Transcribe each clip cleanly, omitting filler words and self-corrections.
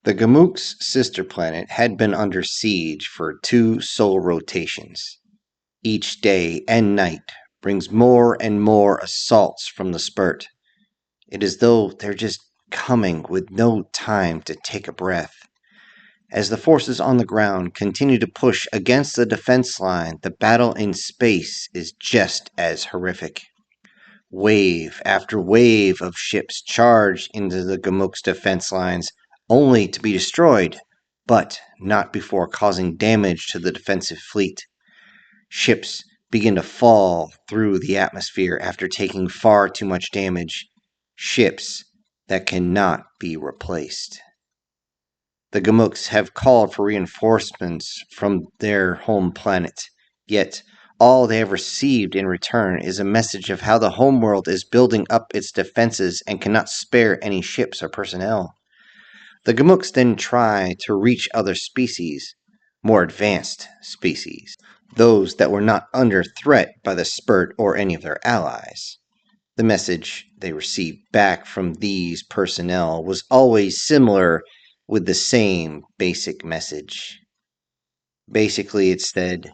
The Gamook's sister planet had been under siege for 2 solar rotations. Each day and night brings more and more assaults from the spurt. It is though they're just coming with no time to take a breath. As the forces on the ground continue to push against the defense line, the battle in space is just as horrific. Wave after wave of ships charge into the Gamook's defense lines, only to be destroyed, but not before causing damage to the defensive fleet. Ships begin to fall through the atmosphere after taking far too much damage. Ships that cannot be replaced. The Gamooks have called for reinforcements from their home planet, yet all they have received in return is a message of how the homeworld is building up its defenses and cannot spare any ships or personnel. The Gamooks then try to reach other species, more advanced species, those that were not under threat by the Spurt or any of their allies. The message they received back from these personnel was always similar, with the same basic message. Basically, it said,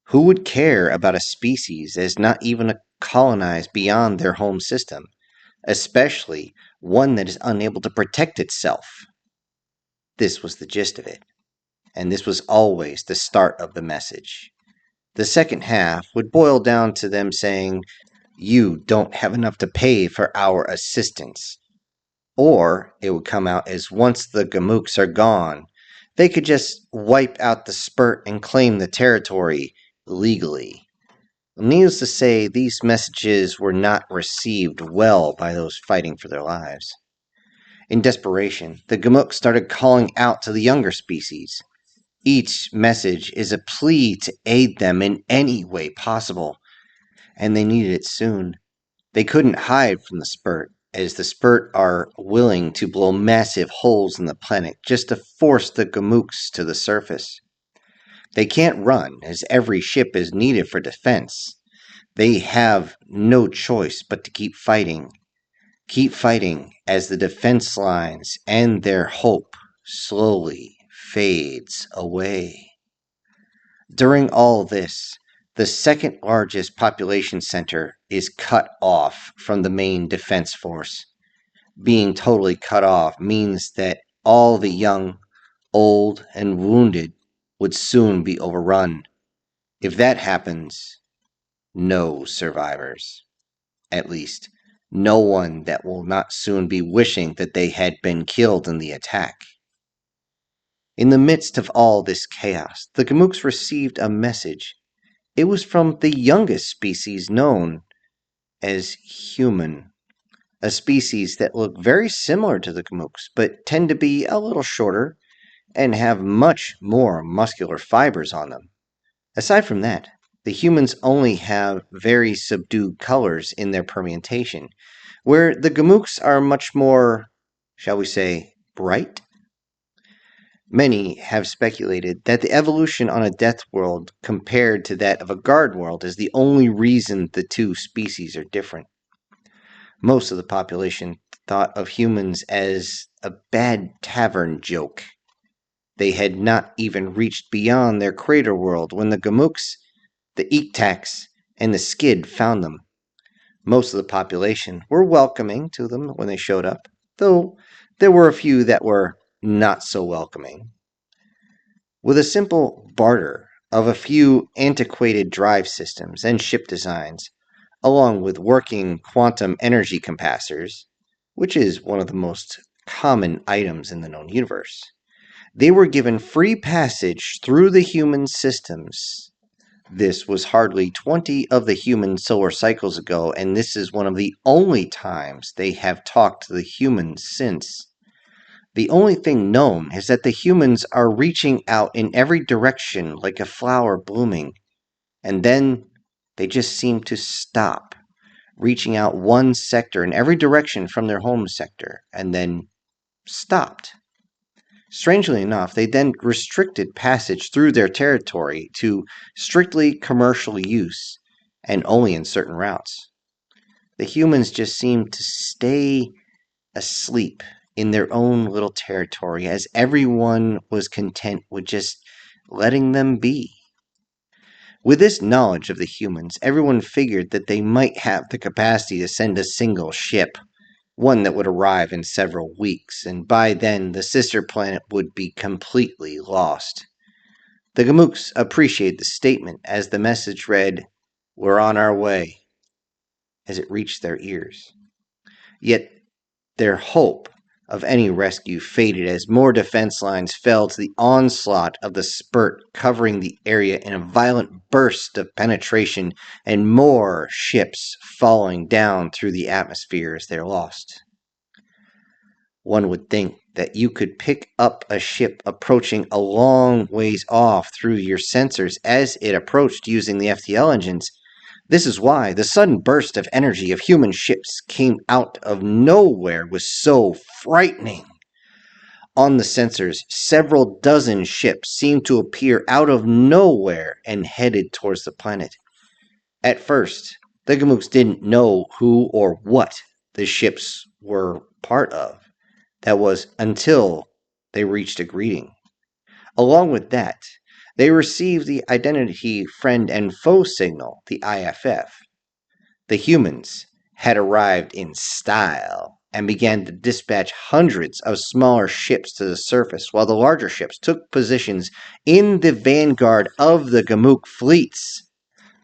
who would care about a species that is not even colonized beyond their home system, especially one that is unable to protect itself? This was the gist of it, and this was always the start of the message. The second half would boil down to them saying, you don't have enough to pay for our assistance. Or it would come out as once the Gamooks are gone, they could just wipe out the Spurt and claim the territory legally. Needless to say, these messages were not received well by those fighting for their lives. In desperation, the Gamooks started calling out to the younger species. Each message is a plea to aid them in any way possible, and they needed it soon. They couldn't hide from the Spurt, as the Spurt are willing to blow massive holes in the planet just to force the Gamooks to the surface. They can't run, as every ship is needed for defense. They have no choice but to keep fighting. Keep fighting as the defense lines and their hope slowly fades away. During all this, the second largest population center is cut off from the main defense force. Being totally cut off means that all the young, old, and wounded would soon be overrun. If that happens, no survivors. At least, no one that will not soon be wishing that they had been killed in the attack. In the midst of all this chaos, the Gamooks received a message. It was from the youngest species known as human, a species that look very similar to the Gamooks, but tend to be a little shorter and have much more muscular fibers on them. Aside from that, the humans only have very subdued colors in their pigmentation, where the Gamooks are much more, shall we say, bright. Many have speculated that the evolution on a death world compared to that of a guard world is the only reason the two species are different. Most of the population thought of humans as a bad tavern joke. They had not even reached beyond their crater world when the Gamooks, the Eektax, and the Skid found them. Most of the population were welcoming to them when they showed up, though there were a few that were not so welcoming. With a simple barter of a few antiquated drive systems and ship designs, along with working quantum energy capacitors, which is one of the most common items in the known universe, they were given free passage through the human systems. This was hardly 20 of the human solar cycles ago, and this is one of the only times they have talked to the humans since. The only thing known is that the humans are reaching out in every direction like a flower blooming, and then they just seem to stop, reaching out one sector in every direction from their home sector, and then stopped. Strangely enough, they then restricted passage through their territory to strictly commercial use and only in certain routes. The humans just seemed to stay asleep in their own little territory, as everyone was content with just letting them be. With this knowledge of the humans, everyone figured that they might have the capacity to send a single ship, one that would arrive in several weeks, and by then the sister planet would be completely lost. The Gamooks appreciated the statement as the message read, "We're on our way," as it reached their ears. Yet their hope of any rescue faded as more defense lines fell to the onslaught of the spurt, covering the area in a violent burst of penetration, and more ships falling down through the atmosphere as they're lost. One would think that you could pick up a ship approaching a long ways off through your sensors as it approached using the FTL engines. This is why the sudden burst of energy of human ships came out of nowhere was so frightening. On the sensors, several dozen ships seemed to appear out of nowhere and headed towards the planet. At first, the Gamooks didn't know who or what the ships were part of. That was until they reached a greeting. Along with that, they received the Identity Friend and Foe signal, the IFF. The humans had arrived in style and began to dispatch hundreds of smaller ships to the surface, while the larger ships took positions in the vanguard of the Gamook fleets.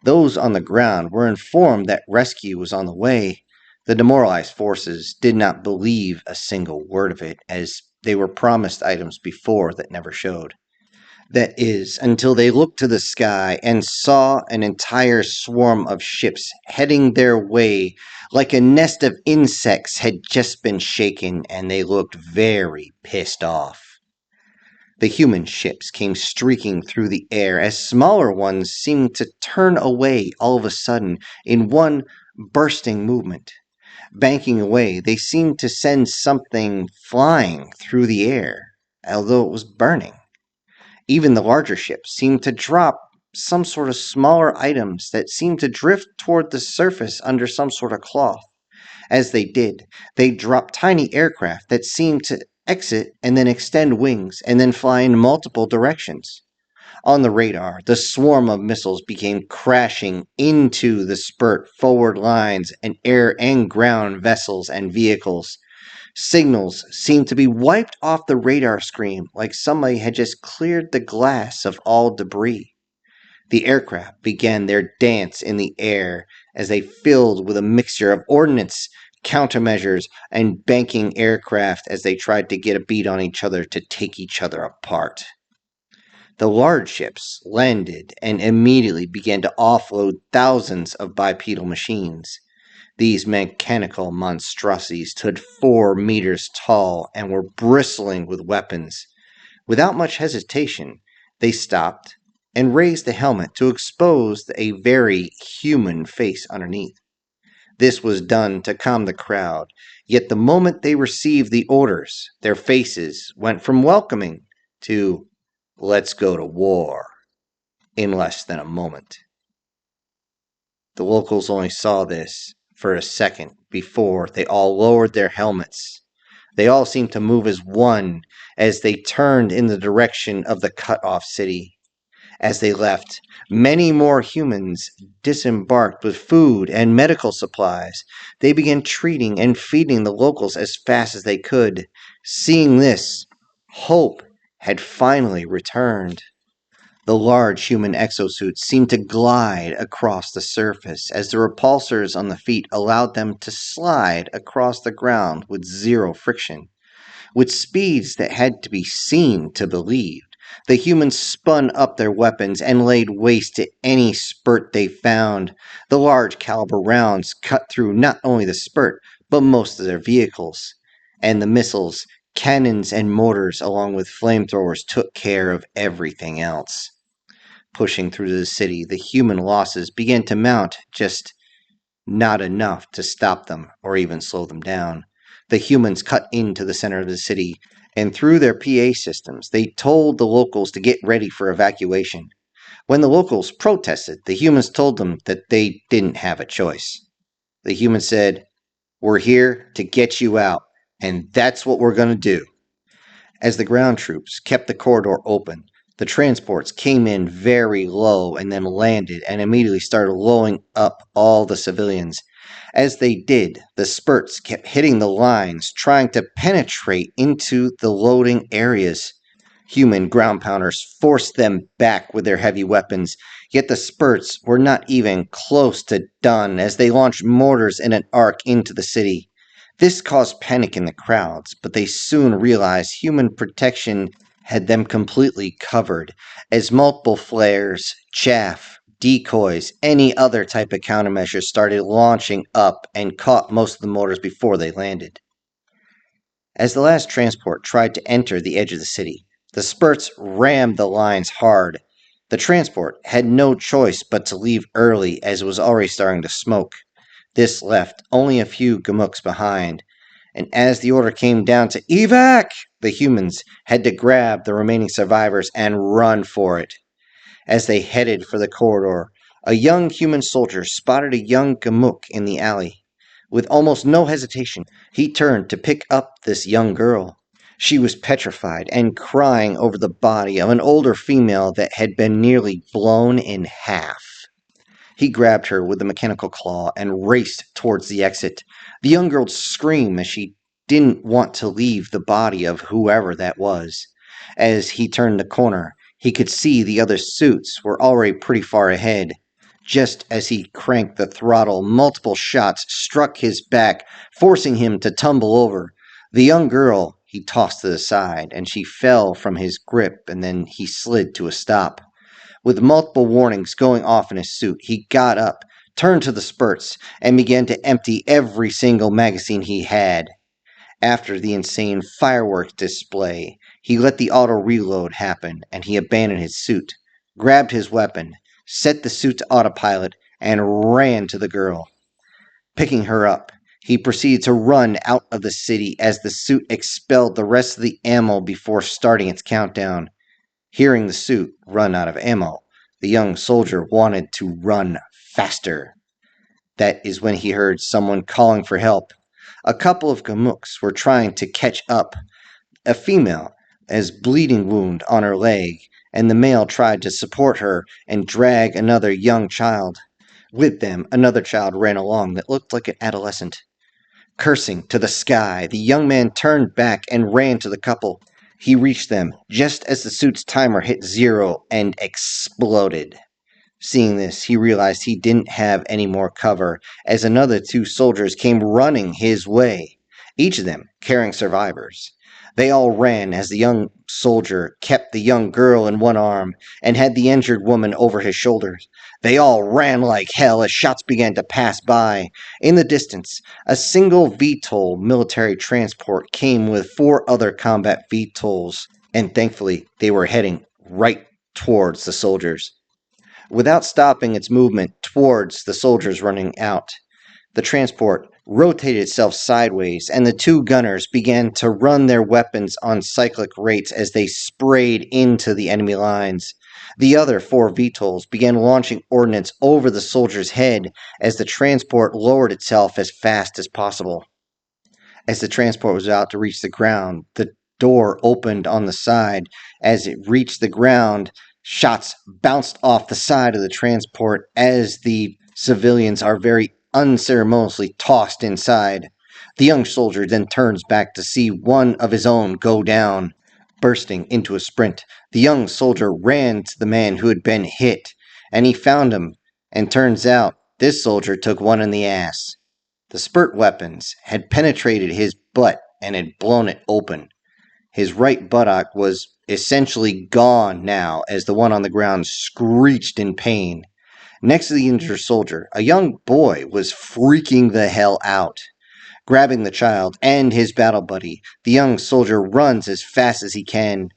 Those on the ground were informed that rescue was on the way. The demoralized forces did not believe a single word of it, as they were promised items before that never showed. That is, until they looked to the sky and saw an entire swarm of ships heading their way like a nest of insects had just been shaken, and they looked very pissed off. The human ships came streaking through the air as smaller ones seemed to turn away all of a sudden in one bursting movement. Banking away, they seemed to send something flying through the air, although it was burning. Even the larger ships seemed to drop some sort of smaller items that seemed to drift toward the surface under some sort of cloth. As they did, they dropped tiny aircraft that seemed to exit and then extend wings and then fly in multiple directions. On the radar, the swarm of missiles began crashing into the spurt forward lines and air and ground vessels and vehicles. Signals seemed to be wiped off the radar screen like somebody had just cleared the glass of all debris. The aircraft began their dance in the air as they filled with a mixture of ordnance, countermeasures, and banking aircraft as they tried to get a beat on each other to take each other apart. The large ships landed and immediately began to offload thousands of bipedal machines. These mechanical monstrosities stood 4 meters tall and were bristling with weapons. Without much hesitation, they stopped and raised the helmet to expose a very human face underneath. This was done to calm the crowd, yet the moment they received the orders, their faces went from welcoming to "let's go to war" in less than a moment. The locals only saw this for a second before they all lowered their helmets. They all seemed to move as one as they turned in the direction of the cut-off city. As they left, many more humans disembarked with food and medical supplies. They began treating and feeding the locals as fast as they could. Seeing this, hope had finally returned. The large human exosuits seemed to glide across the surface as the repulsors on the feet allowed them to slide across the ground with zero friction. With speeds that had to be seen to believed, the humans spun up their weapons and laid waste to any spurt they found. The large caliber rounds cut through not only the spurt, but most of their vehicles. And the missiles, cannons, and mortars, along with flamethrowers, took care of everything else. Pushing through the city, the human losses began to mount, just not enough to stop them or even slow them down. The humans cut into the center of the city, and through their PA systems, they told the locals to get ready for evacuation. When the locals protested, the humans told them that they didn't have a choice. The humans said, "We're here to get you out. And that's what we're going to do. As the ground troops kept the corridor open, the transports came in very low and then landed and immediately started blowing up all the civilians. As they did, the spurts kept hitting the lines, trying to penetrate into the loading areas. Human ground pounders forced them back with their heavy weapons, yet the spurts were not even close to done as they launched mortars in an arc into the city. This caused panic in the crowds, but they soon realized human protection had them completely covered, as multiple flares, chaff, decoys, any other type of countermeasures started launching up and caught most of the mortars before they landed. As the last transport tried to enter the edge of the city, the spurts rammed the lines hard. The transport had no choice but to leave early as it was already starting to smoke. This left only a few Gamuks behind, and as the order came down to evac, the humans had to grab the remaining survivors and run for it. As they headed for the corridor, a young human soldier spotted a young Gamuk in the alley. With almost no hesitation, he turned to pick up this young girl. She was petrified and crying over the body of an older female that had been nearly blown in half. He grabbed her with the mechanical claw and raced towards the exit. The young girl screamed as she didn't want to leave the body of whoever that was. As he turned the corner, he could see the other suits were already pretty far ahead. Just as he cranked the throttle, multiple shots struck his back, forcing him to tumble over. The young girl he tossed to the side, and she fell from his grip, and then he slid to a stop. With multiple warnings going off in his suit, he got up, turned to the spurts, and began to empty every single magazine he had. After the insane fireworks display, he let the auto reload happen, and he abandoned his suit, grabbed his weapon, set the suit to autopilot, and ran to the girl. Picking her up, he proceeded to run out of the city as the suit expelled the rest of the ammo before starting its countdown. Hearing the suit run out of ammo, the young soldier wanted to run faster. That is when he heard someone calling for help. A couple of Gamuks were trying to catch up. A female has bleeding wound on her leg, and the male tried to support her and drag another young child. With them, another child ran along that looked like an adolescent. Cursing to the sky, the young man turned back and ran to the couple. He reached them just as the suit's timer hit 0 and exploded. Seeing this, he realized he didn't have any more cover, as another 2 soldiers came running his way, each of them carrying survivors. They all ran as the young soldier kept the young girl in one arm and had the injured woman over his shoulders. They all ran like hell as shots began to pass by. In the distance, a single VTOL military transport came with 4 other combat VTOLs, and thankfully they were heading right towards the soldiers. Without stopping its movement towards the soldiers running out, the transport rotated itself sideways, and the 2 gunners began to run their weapons on cyclic rates as they sprayed into the enemy lines. The other 4 VTOLs began launching ordnance over the soldier's head as the transport lowered itself as fast as possible. As the transport was about to reach the ground, the door opened on the side. As it reached the ground, shots bounced off the side of the transport as the civilians are very unceremoniously tossed inside. The young soldier then turns back to see one of his own go down. Bursting into a sprint, the young soldier ran to the man who had been hit, and he found him, and turns out this soldier took one in the ass. The spurt weapons had penetrated his butt and had blown it open. His right buttock was essentially gone now as the one on the ground screeched in pain. Next to the injured soldier, a young boy was freaking the hell out. Grabbing the child and his battle buddy, the young soldier runs as fast as he can.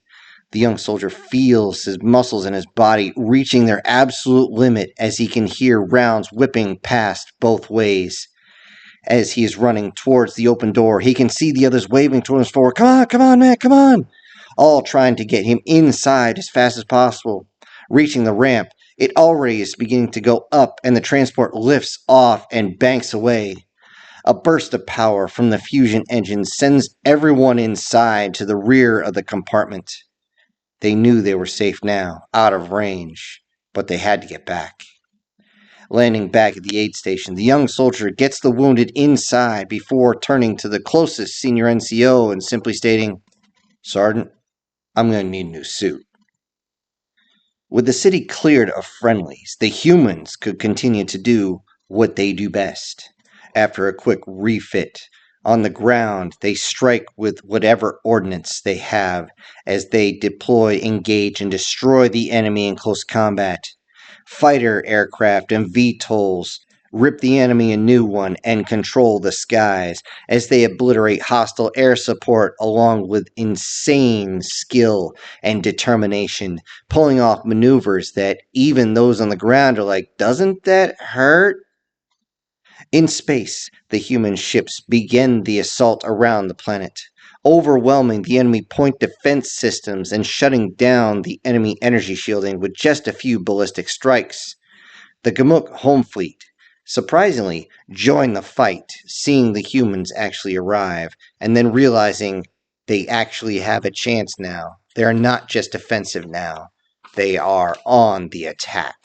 The young soldier feels his muscles in his body reaching their absolute limit as he can hear rounds whipping past both ways. As he is running towards the open door, he can see the others waving towards him forward. Come on, man, come on! All trying to get him inside as fast as possible. Reaching the ramp, it already is beginning to go up, and the transport lifts off and banks away. A burst of power from the fusion engine sends everyone inside to the rear of the compartment. They knew they were safe now, out of range, but they had to get back. Landing back at the aid station, the young soldier gets the wounded inside before turning to the closest senior NCO and simply stating, "Sergeant, I'm going to need a new suit." With the city cleared of friendlies, the humans could continue to do what they do best. After a quick refit, on the ground, they strike with whatever ordnance they have as they deploy, engage, and destroy the enemy in close combat. Fighter aircraft and VTOLs rip the enemy a new one and control the skies as they obliterate hostile air support along with insane skill and determination, pulling off maneuvers that even those on the ground are like, "Doesn't that hurt?" In space, the human ships begin the assault around the planet, overwhelming the enemy point defense systems and shutting down the enemy energy shielding with just a few ballistic strikes. The Gamuk home fleet, surprisingly, join the fight, seeing the humans actually arrive, and then realizing they actually have a chance now. They are not just defensive now. They are on the attack.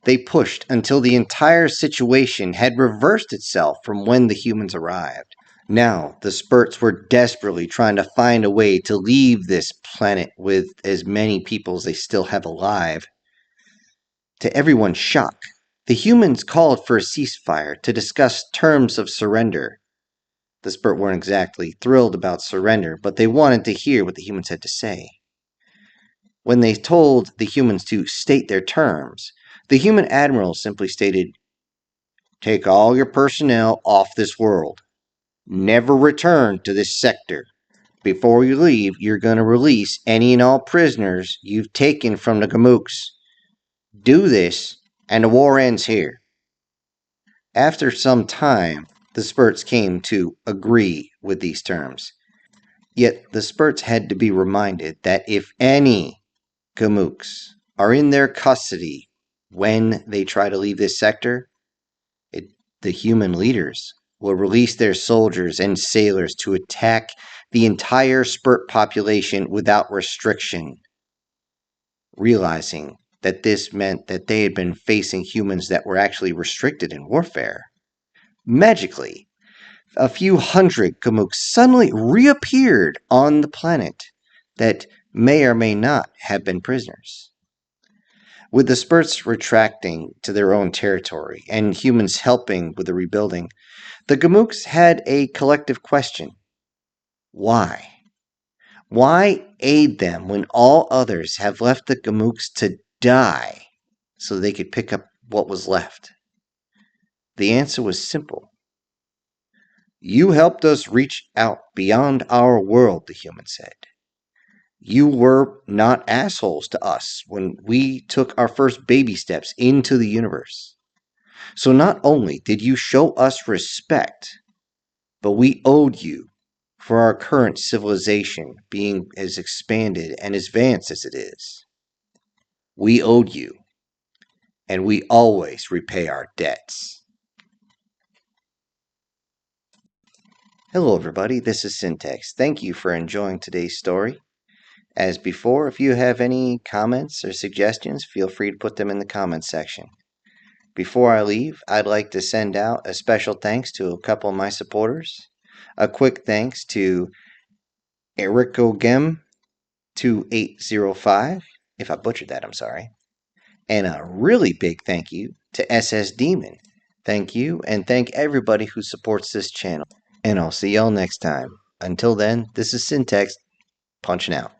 They pushed until the entire situation had reversed itself from when the humans arrived. Now, the Spurts were desperately trying to find a way to leave this planet with as many people as they still have alive. To everyone's shock, the humans called for a ceasefire to discuss terms of surrender. The Spurt weren't exactly thrilled about surrender, but they wanted to hear what the humans had to say. When they told the humans to state their terms, the human admiral simply stated, "Take all your personnel off this world. Never return to this sector. Before you leave, you're going to release any and all prisoners you've taken from the Gamuks. Do this, and the war ends here." After some time, the Spurts came to agree with these terms. Yet the Spurts had to be reminded that if any Gamuks are in their custody when they try to leave this sector, the human leaders will release their soldiers and sailors to attack the entire Spurt population without restriction, realizing that this meant that they had been facing humans that were actually restricted in warfare. Magically, a few hundred Gamuks suddenly reappeared on the planet that may or may not have been prisoners. With the Spurts retracting to their own territory and humans helping with the rebuilding, the Gamuks had a collective question. Why? Why aid them when all others have left the Gamuks to die so they could pick up what was left? The answer was simple. "You helped us reach out beyond our world," the human said. "You were not assholes to us when we took our first baby steps into the universe. So not only did you show us respect, but we owed you for our current civilization being as expanded and advanced as it is. We owed you, and we always repay our debts." Hello everybody, this is Syntax. Thank you for enjoying today's story. As before, if you have any comments or suggestions, feel free to put them in the comments section. Before I leave, I'd like to send out a special thanks to a couple of my supporters. A quick thanks to Ericogem2805, if I butchered that, I'm sorry. And a really big thank you to SS Demon. Thank you, and thank everybody who supports this channel. And I'll see y'all next time. Until then, this is Syntax, punching out.